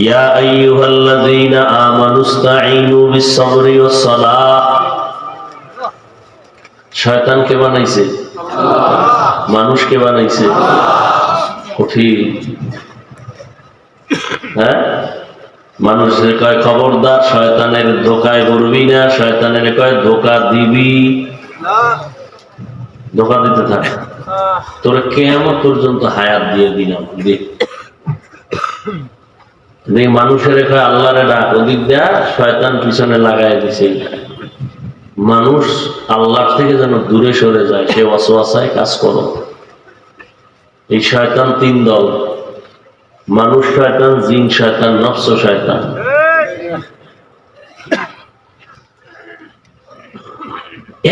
ইয়া আইয়ুহাল্লাযীনা আমানু ইসতাঈনু বিস-সাবরি ওয়াস-সালাহ। শয়তান কে বানাইছে? আল্লাহ। মানুষ কে বানাইছে? আল্লাহ। কঠিন। হ্যাঁ, মানুষের কয় খবরদার শয়তানের ধোকায় পড়বি না, শয়তানের কয় ধোকা দিবি না, ধোকা দিতে থাক, তোরা কিয়ামত পর্যন্ত হায়াত দিয়ে দিলাম। মানুষের কয় আল্লাহরে ডাক, ওদিক দেয়া শয়তান পিছনে লাগাই দিছে। মানুষ আল্লাহ থেকে যেন দূরে সরে যায়, সে ওয়াসওয়াসায় কাজ করো। এই শয়তান তিন দল: মানুষ শয়তান, জিন শয়তান, নফস শয়তান।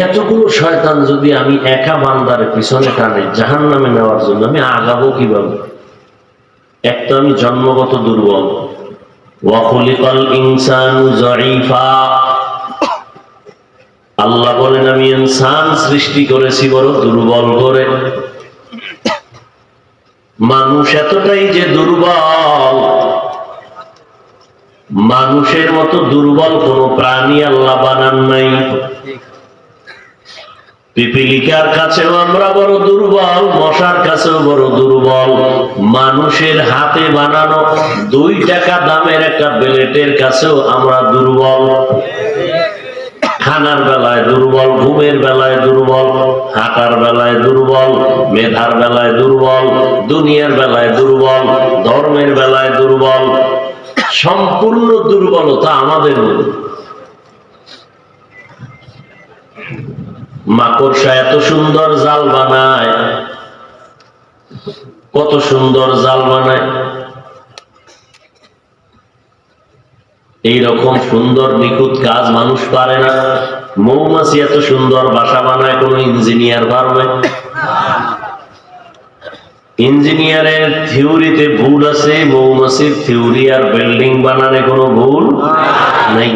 এতগুলো শয়তান যদি আমি একা বান্দার পিছনে টানে জাহান্নামে নেওয়ার জন্য, আমি আগাবো কিভাবে? এক তো আমি জন্মগত দুর্বল। ওয়া খুলিকাল ইনসানু যায়ীফা। আল্লাহ বলেন আমি ইনসান সৃষ্টি করেছি বড় দুর্বল করে। মানুষ এতটাই যে দুর্বল, মানুষের মতো দুর্বল কোন প্রাণী আল্লাহ বানান নাই। পিপিলিকার কাছেও আমরা বড় দুর্বল, মশার কাছেও বড় দুর্বল। মানুষের হাতে বানানো 2 টাকা দামের একটা বেলেটের কাছেও আমরা দুর্বল। খানার বেলায় দুর্বল, ঘুমের বেলায় দুর্বল, হাঁটার বেলায় দুর্বল, মেধার বেলায় দুর্বল, দুনিয়ার বেলায় দুর্বল, ধর্মের বেলায় দুর্বল। সম্পূর্ণ দুর্বলতা আমাদের মধ্যে। মাকড়সা এত সুন্দর জাল বানায়, কত সুন্দর জাল বানায়। এইরকম সুন্দর নিখুঁত কাজ মানুষ পারে না। মৌমাছি এত সুন্দর বাসা বানায়, কোন ইঞ্জিনিয়ার পারবে? ইঞ্জিনিয়ারের থিওরিতে ভুল আছে, মৌমাছির থিওরি আর বিল্ডিং বানানে কোনো ভুল নাই।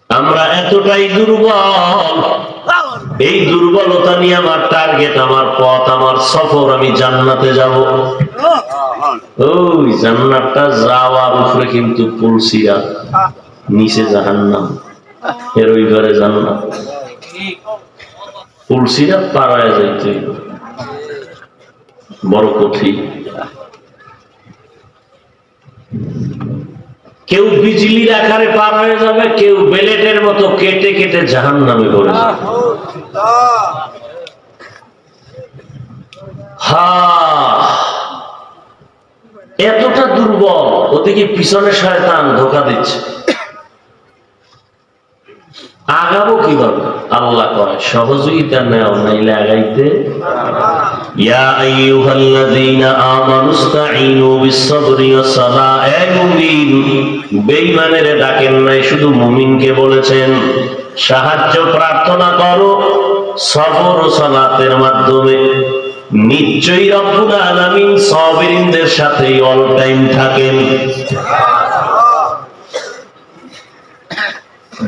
আমরা এতটাই দুর্বল। এই দুর্বলতা নিয়ে আমার টার্গেট, আমার পথ, আমার সফর, আমি জান্নাতে যাব। ওই জান্নাতটা যাওয়ার উপরে কিন্তু পুলসিরা, নিচে জাহান্নাম, এর ওই ঘরে জান্নাত। পুলসিরা পারায় যাইতে বড় কঠিন। কেউ বিজলির আকারে পার হয়ে যাবে, কেউ বেলেটের মতো কেটে কেটে জাহান্নামে পড়ে যাবে। এতটা দুর্বল, ওদিকে পিছনে শয়তান ধোঁকা দিচ্ছে। আগাবো কিভাবে? আল্লাহ কয় সহযোগিতা নেও, নাইলে আগাইতে। ইয়া আইয়ুহাল্লাযীনা আমানু ইসতাঈনু বিস-সাবরি ওয়াস-সালাহ। এই মুমিন, বেঈমানেরা ডাকেন নাই, শুধু মুমিনকে বলেছেন সাহায্য প্রার্থনা করো সবর ও সালাতের মাধ্যমে। নিশ্চয়ই রব্বুল আলামিন সাবিরিনদের সাথে অল টাইম থাকেন।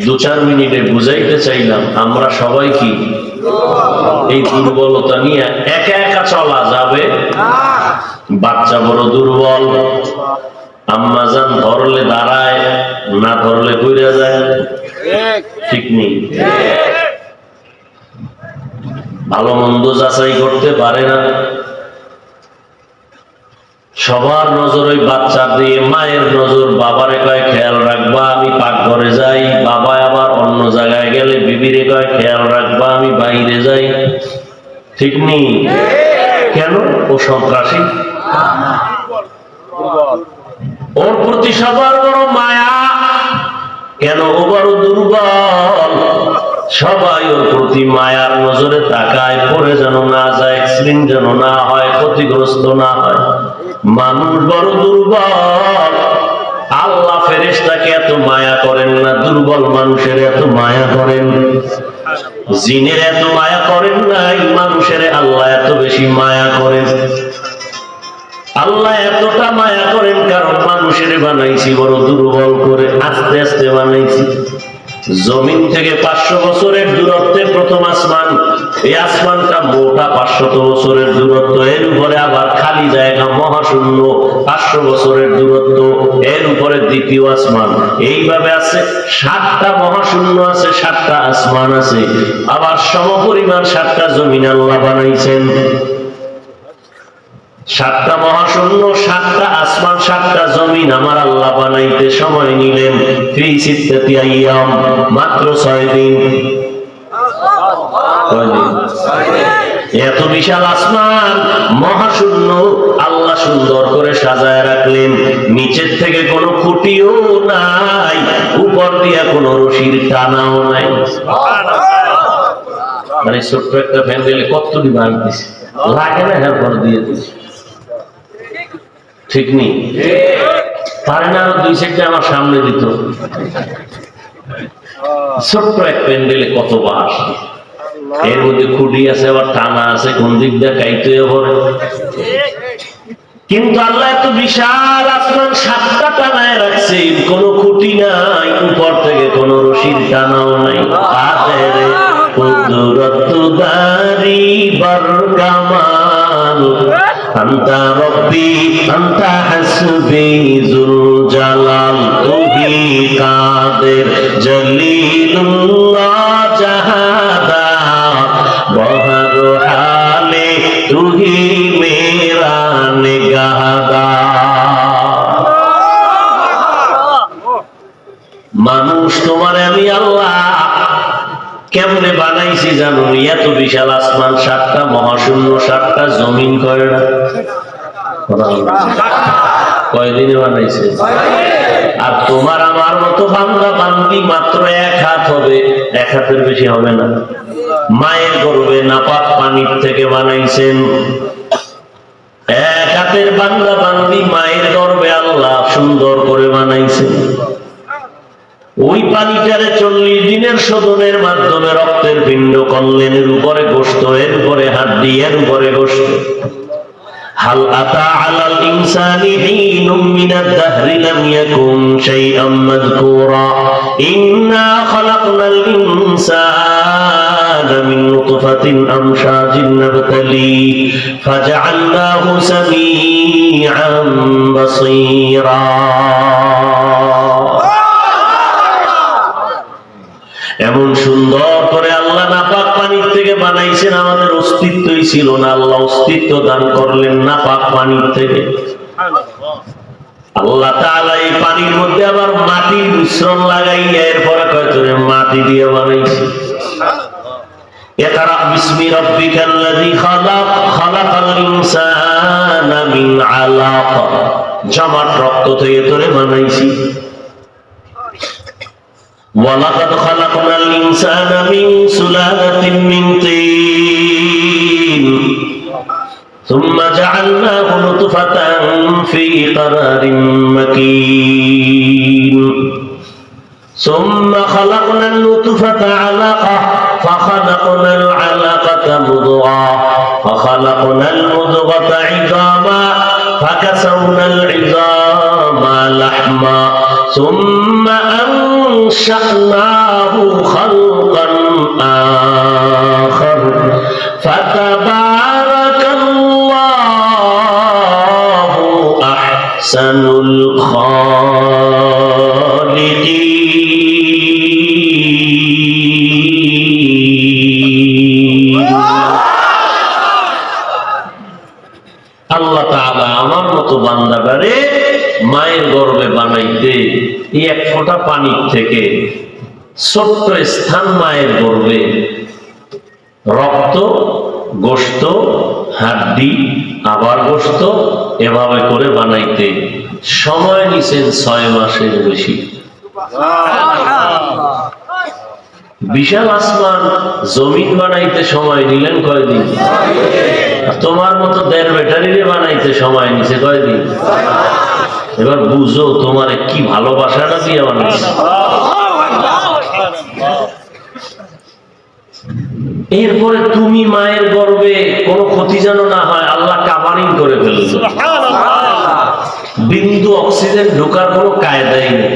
2-4 মিনিটে বুঝাইতে চাইলাম আমরা সবাই কি এই দুর্বলতা নিয়ে একা একা চলা যাবে? বাচ্চা বড় দুর্বল, আম্মাজান ধরলে দাঁড়ায়, না ধরলে কইরা যায়, ঠিক নেই। ভালো মন্দ যাচাই করতে পারে না। সবার নজর ওই বাচ্চা দিয়ে, মায়ের নজর বাবারে কয় খেয়াল রাখবা আমি পাকঘরে যাই, বাবা আবার অন্য জায়গায় গেলে বিবিরে কয় খেয়াল রাখবা আমি বাইরে যাই, ঠিক নেই? কেন? ও সন্ত্রাসী, ওর প্রতি সবার বড় মায়া। কেন? ও বড় দুর্বল। সবাই ওর প্রতি মায়ার নজরে তাকায়, পড়ে যেন না যায়, অ্যাক্সিডেন্ট যেন না হয়, ক্ষতিগ্রস্ত না হয়। মানুষ বড় দুর্বল। আল্লাহ ফেরেশতাকে এত মায়া করেন না, দুর্বল মানুষের এত মায়া করেন। জিনের এত মায়া করেন নাই, মানুষের আল্লাহ এত বেশি মায়া করেন। আল্লাহ এতটা মায়া করেন কারণ মানুষের বানাইছি বড় দুর্বল করে, আস্তে আস্তে বানাইছি। জমিন থেকে 500 বছরের দূরত্বে প্রথম আসমান, এই আসমানটা মোটা 500 বছরের দূরত্ব, এর উপরে আবার খালি জায়গা মহাশূন্য 500 বছরের দূরত্ব, এর উপরে দ্বিতীয় আসমান। এইভাবে আছে 7টা মহাশূন্য আছে, 7টা আসমান আছে, আবার সমপরিমাণ 7টা জমিন আল্লাহ বানাইছেন। 7টা মহাশূন্য, 7টা আসমান, 7টা জমিন আমার আল্লাহ বানাইতে সময় নিলেন ফি সিত্তাতি আইয়াম, মাত্র 6 দিন। এত বিশাল আসমান মহাশূন্য আল্লাহ সুন্দর করে সাজায় রাখলেন, নিচের থেকে কোনো খুঁটিও নাই, উপর দিয়া কোনো রশির টানাও নাই। মানে ছোট্ট একটা প্যান্ডেলে কতটি ভাঙ দিছে, লাগে না হ্যাঁ ভর দিয়ে দিছে, ঠিক নেই? পারে না আরো 2 সেটটা আমার সামনে দিত। ছোট্ট এক প্যান্ডেলে কত বাস, এর মধ্যে খুঁটি আছে, আবার টানা আছে, কোন দিক দিয়ে কাইতে হবে। কিন্তু আল্লাহ এত বিশাল আসমান 7টা টানায় রাখছে, কোনো খুঁটি নাই, উপর থেকে কোনো রশির টানাও নাই। আদের কুদরতদারি বরকামাল, আনতা রব্বি আনতা হাসবি যুল জালাল, তুহি কাদের জলিলুল্লাহ জাহাদা, বহর হালে তুহি মেরা নিগাহদা। মানুষ তোমার আমি আল্লাহ কেমনে বানাইছি জানো? এত বিশাল আসমান, 7টা মহাশূন্য, 7টা জমিন, কয়দিনে বানাইছে? আর তোমার আমার মতো বান্দা বান্দি মাত্র 1 হাত হবে, 1 হাতের বেশি হবে না। মায়ের গর্ভে নাপাক পানির থেকে বানাইছেন। 1 হাতের বান্দা বান্দি মায়ের গর্ভে আল্লাহ সুন্দর করে বানাইছেন। ওই পানিটারে 40 দিনের শোধনের মাধ্যমে রক্তের পিণ্ড করলেন, এর উপরে গোশত, এর উপরে হাড্ডি, এর উপরে গোশত। হাল আতা আলাল ইনসানি হিনুম মিনাদ দাহরি লাম ইয়াকুন শাইআম মাযকুরা, ইন্না খালাকনাল ইনসানা মিন নুতফাতিন আমশাজিন নাবতালি ফাজআলনাহু সামিআন বাসীরা। এমন সুন্দর করে আল্লাহ নাপাক পানির থেকে বানাইছেন, আমাদের অস্তিত্বই ছিল না, আল্লাহ অস্তিত্ব দান করলেন নাপাক পানির থেকে। আল্লাহ তাআলা এই পানির মধ্যে আবার মাটির মিশ্রণ লাগাইয়া এরপরে কয়তরে মাটি দিয়ে বানাইছে। ইকরা বিসমি রাব্বিকাল্লাযী খালাক, খালাকাল ইনসানা মিন আলাক, জমাট রক্ত থেকে তোরে বানাইছি। وَلَقَدْ خَلَقْنَا الْإِنسَانَ مِنْ سُلَالَةٍ مِنْ طِينٍ ثُمَّ جَعَلْنَاهُ نُطْفَةً فِي قَرَارٍ مَكِينٍ ثُمَّ خَلَقْنَا النُّطْفَةَ عَلَقَةً فَخَلَقْنَا الْعَلَقَةَ مُضْغَةً فَخَلَقْنَا الْمُضْغَةَ عِظَامًا فَكَسَوْنَا الْعِظَامَ لَحْمًا ثُمَّ أنشأناه خلقا آخر فتبارك الله أحسن الخالقين। আল্লাহ তাআলা আমার মতো বান্দাটারে মায়ের গর্ভে বানাইতে এই 1 ফোঁটা পানির থেকে ছোট্ট স্থান মায়ের গর্ভে রক্ত, গোশত, হাড্ডি, আবার গোশত, এভাবে করে বানাইতে সময় নিছেন 6 মাসের বেশি। বিশাল আসমান জমিন বানাইতে সময় নিলেন কয়দিন? তোমার মতো 1.5 ব্যাটারিরে বানাইতে সময় নিছে কয়দিন? এবার বুঝো তোমারে কি ভালোবাসাটা দিয়ে বানাইছে। এরপরে তুমি মায়ের গর্ভে কোনো ক্ষতি যেন না হয় আল্লাহ কাভারিং করে ফেলছো। বিন্দু অক্সিজেন ঢোকার কোনো কায়দাই নেই,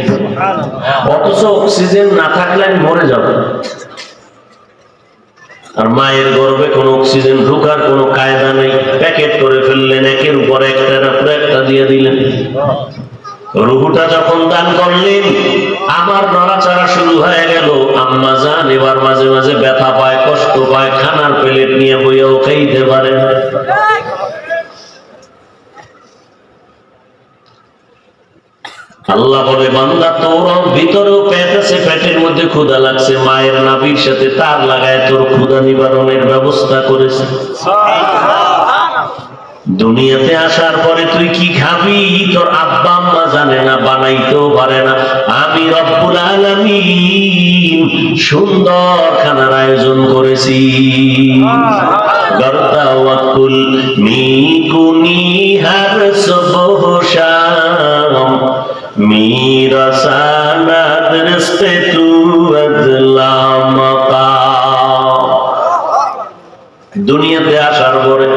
অথচ অক্সিজেন না থাকলে আমি মরে যাব। আর মায়ের গর্ভে কোনো অক্সিজেন ঢোকার কোনো কায়দা নেই, প্যাকেট করে ফেললেন, একের উপর একটা দিয়ে দিলেন। রুহুটা যখন দান করলেন, আমার নড়াচড়া শুরু হয়ে গেল। আম্মা জান এবার মাঝে মাঝে ব্যথা পায়, কষ্ট পায়, খানার প্লেট নিয়ে বইয়াও খাইতে পারে না। আল্লাহ বলে, বান্দা তোর ভিতরেও পেট আছে, পেটের মধ্যে ক্ষুধা লাগছে, মায়ের নাভির সাথে তার লাগায় তোর ক্ষুধা নিবারণের ব্যবস্থা করেছে। দুনিয়াতে আসার পরে তুই কি খাবি তোর আব্বা আম্মা জানে না, বানাইতেও পারে না। আমি রব্বুল আলামিন সুন্দর খানার আয়োজন করেছি। গর্দা ওয়াকুল মিকুনি হার সুবহ শাম মেরা সানাদ রস্তে তু আজলামকা। দুনিয়াতে আসার পরে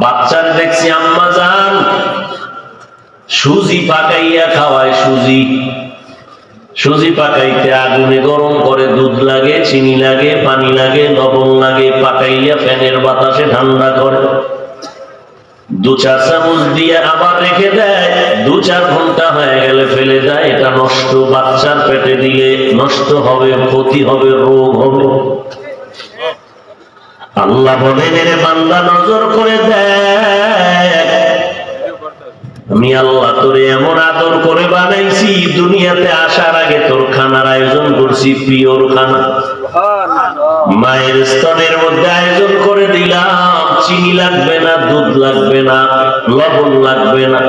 বাচ্চার দেখছি আম্মা জান সুজি পাকাইয়া খাওয়ায়। সুজি পাকাইতে আগুনে গরম করে দুধ লাগে, চিনি লাগে, পানি লাগে, লবণ লাগে, পাকাইয়া ফ্যানের বাতাসে ঠান্ডা করে 2-4 চামচ দিয়ে আবার রেখে দেয়। 2-4 ঘন্টা হয়ে গেলে ফেলে দেয়। এটা নষ্ট, বাচ্চার পেটে দিলে নষ্ট হবে, ক্ষতি হবে, রোগ হবে। আল্লাহ বলেন, রে বান্দা নজর করে দেখ, আমি আল্লাহ তোরে এমন আদর করে বানাইছি, দুনিয়াতে আসার আগে তোর খানার আয়োজন করছি, পিওর খানা। মায়ের স্তনের মধ্যে আয়োজন করে দিলাম, চিনি লাগবে না, দুধ লাগবে না, লবণ লাগবে না,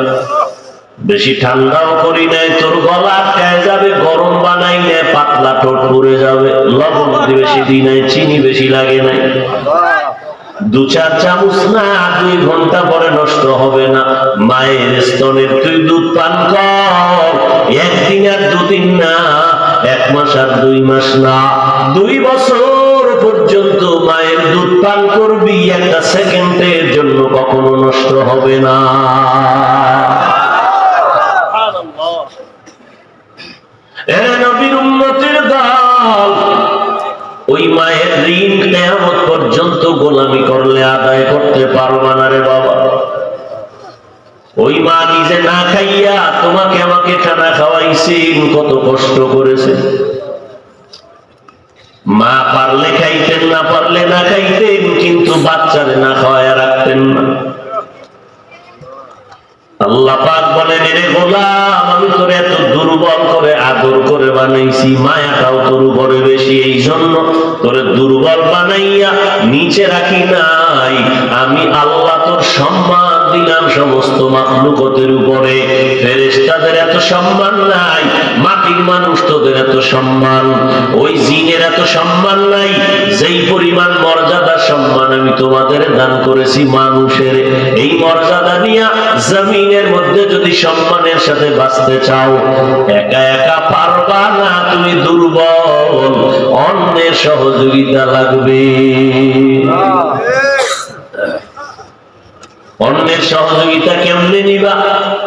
বেশি ঠান্ডাও করি নাই, তোর গলা আটকায় যাবে, গরম বানাই নাই, পাতলা ঠোঁট পড়ে যাবে, লবণ বেশি দিই নাই, চিনি বেশি লাগে নাই। 2-4 চামচ না, 2 ঘন্টা পরে নষ্ট হবে না। মায়ের স্তনের তুই দুধ পান কর, 1 দিন আর 2 দিন না, 1 মাস আর 2 মাস না, 2 বছর পর্যন্ত মায়ের দুধ পান করবি, একটা সেকেন্ডের জন্য কখনো নষ্ট হবে না। এ নবীর উম্মতের দল, ওই মায়ের ঋণ কিয়ামত পর্যন্ত গোলামি করলে আদায় করতে পারবা না রে বাবা। ওই মা নিজে না খাইয়া তোমাকে আমাকে খানা খাওয়াইছেন, কত কষ্ট করেছে। মা পারলে খাইতেন, না পারলে না খাইতেন, কিন্তু বাচ্চারে না খাওয়ায় রাখতেন না। আল্লাহ পাক বলেন, রে গোলাম, আমি তোরে এত দুর্বল করে আদর করে বানাইছি, মায়াটাও তোর উপরে বেশি, এই জন্য তোরে দুর্বল বানাইয়া নিচে রাখি নাই। আমি আল্লাহ তোর সম্মান দিলাম সমস্ত মাখলুকতের উপরে। ফেরেশতাদের এত সম্মান নাই, মাটির মানুষ তোদের এত সম্মান, ওই জিনের এত সম্মান নাই, যেই পরিমাণ মর্যাদা সম্মান আমি তোমাদের দান করেছি মানুষের। এই মর্যাদা নিয়া জমিনের মধ্যে যদি সম্মানের সাথে বাঁচতে চাও, একা একা পারবা না, তুমি দুর্বল, অন্যের সহযোগিতা লাগবে। অন্যের সহযোগিতা কেমনে নিবা,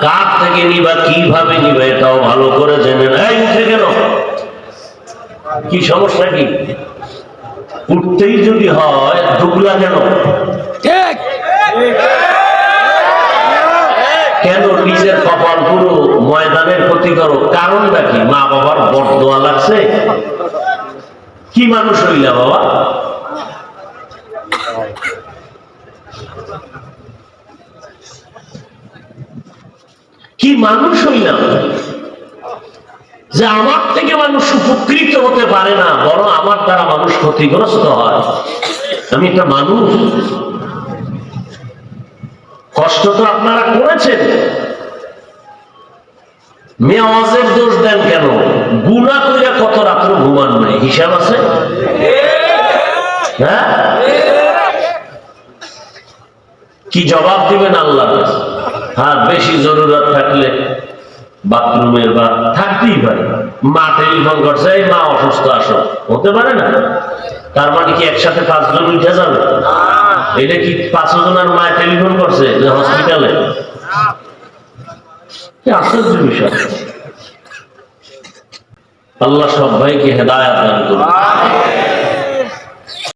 কার থেকে নিবা, কিভাবে নিবা, এটাও ভালো করে জেনে না। এই উঠে গেল, কি সমস্যা? কি উঠতেই যদি হয় ঢুকলা কেন? কেন নিজের কপাল পুরো ময়দানের ক্ষতি করো? কারণটা কি? মা বাবার বরদোয়া লাগছে? কি মানুষ হইলা বাবা? কি মানুষ হইলাম যে আমার থেকে মানুষ উপকৃত হতে পারে না, বরং আমার দ্বারা মানুষ ক্ষতিগ্রস্ত হয়? আমি একটা মানুষ, কষ্ট তো আপনারা করেছেন। মেয়াজের দোষ দেন কেন? গুনাহ কইরা কত রাত্র ঘুমান নাই, হিসাব আছে? হ্যাঁ, কি জবাব দিবেন আল্লাহ? হ্যাঁ, বেশি জরুরত থাকলে বাথরুমের বা থাকতেই পারে। মা টেলিফোন করছে, এই মা অসুস্থ, আসো, হতে পারে না? তার মানে কি একসাথে 5 জন উঠে যাবে? এটা কি 5 জনের মা টেলিফোন করছে যে হসপিটালে? কি আশ্চর্য বিষয়। আল্লাহ সব ভাইকে হেদায়েত দান করুন।